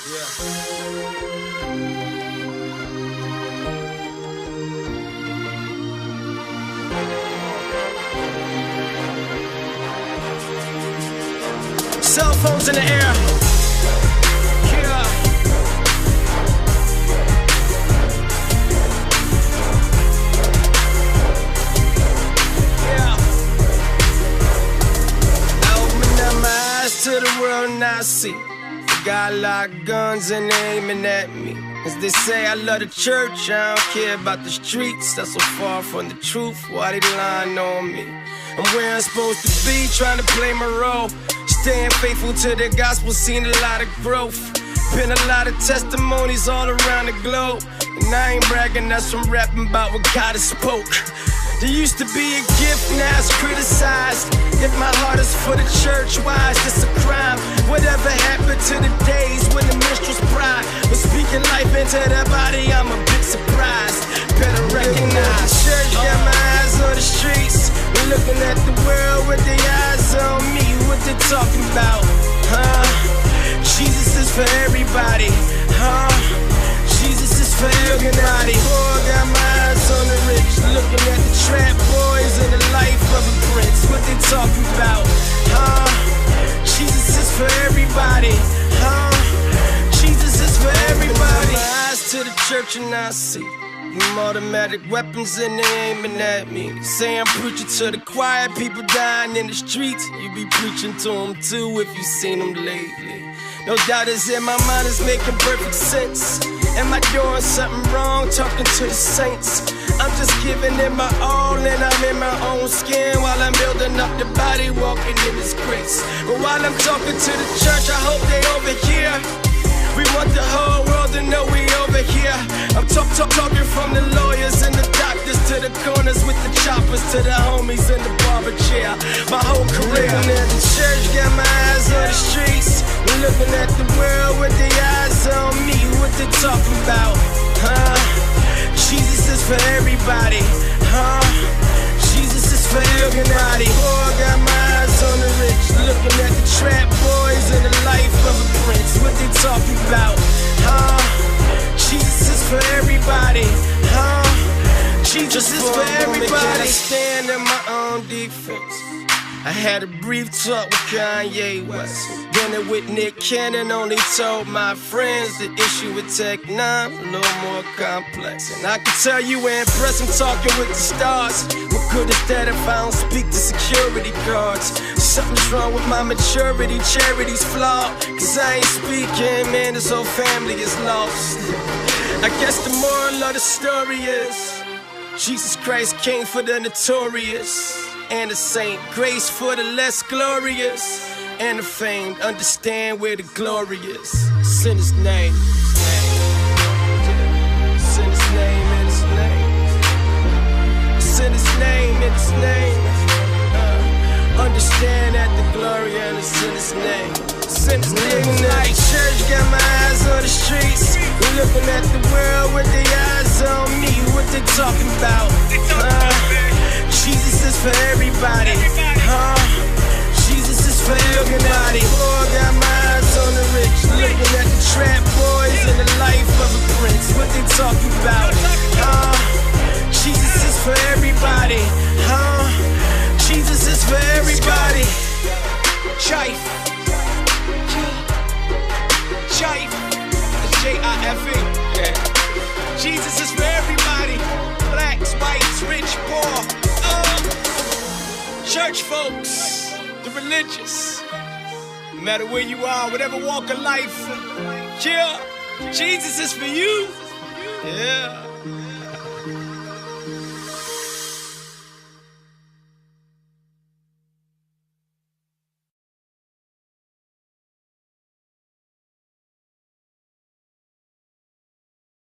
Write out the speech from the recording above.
Cell phones in the air. Yeah. Yeah. I open up my eyes to the world and I see got a lot of guns and they aiming at me. As they say, I love the church, I don't care about the streets. That's so far from the truth, why they lying on me? I'm where I'm supposed to be, trying to play my role. Staying faithful to the gospel, seen a lot of growth. Been a lot of testimonies all around the globe. And I ain't bragging, that's from rapping about what God has spoke. There used to be a gift, now it's criticized. If my heart is for the church, why is this a crime? Whatever happened to the days when the minstrel's pride was speaking life into their body, I'm a bit surprised. Better recognize, church got my eyes on the streets. We're looking at the world with their eyes on me. What they talking about, huh? Jesus is for everybody, huh? Jesus is for everybody. Poor got my eyes on the rich, looking at the trap boys and the life of a prince. What they talking about, huh? Jesus is for everybody, huh? Jesus is for everybody. My eyes to the church and I see them automatic weapons and they aiming at me. Say I'm preaching to the choir, people dying in the streets. You be preaching to them too if you seen them lately. No doubt it's in my mind, it's making perfect sense. Am I doing something wrong, talking to the saints? I'm just giving it my all and I'm in my own skin while I'm building up the body, walking in His grace. But while I'm talking to the church, I hope they overhear. We want the whole world to know we over here. I'm talking from the lawyers and the doctors to the corners with the choppers to the homies in the barber chair. My whole career looking at the church, got my eyes on the streets. We're looking at the world with their eyes on me. What they talking about, huh? Jesus is for everybody, huh? Jesus is for everybody. Poor got my eyes on the rich, looking at the trap boys and the life of a prince. What they talking about, huh? Jesus is for everybody, huh? Jesus is for everybody. I stand in my own defense. I had a brief talk with Kanye West. Dinner with Nick Cannon, only told my friends the issue with Tech 9 a little more complex. And I can tell you we're impressed, I'm talking with the stars. What good is that if I don't speak to security guards? Something's wrong with my maturity, charity's flawed. Cause I ain't speaking, man, this whole family is lost. I guess the moral of the story is Jesus Christ came for the notorious and the saint, grace for the less glorious, and the famed. Understand where the glory is. It's in His name. It's in His name, in His name. It's in His name, in His name. Understand that the glory and it's in His name. It's in His name. Like church, got my eyes on the streets. We're looking at the world with their eyes on me. What they talking about, Jesus is for everybody, huh? Jesus is for everybody. Poor got my eyes on the rich, looking at the trap boys and the life of a prince. What they talking about, huh? Jesus is for everybody, huh? Jesus is for everybody. Chife, Chife, J-I-F-E. Yeah. Jesus is for everybody. Blacks, whites, rich, poor. Church folks, the religious. No matter where you are, whatever walk of life. Yeah, Jesus is for you. Yeah.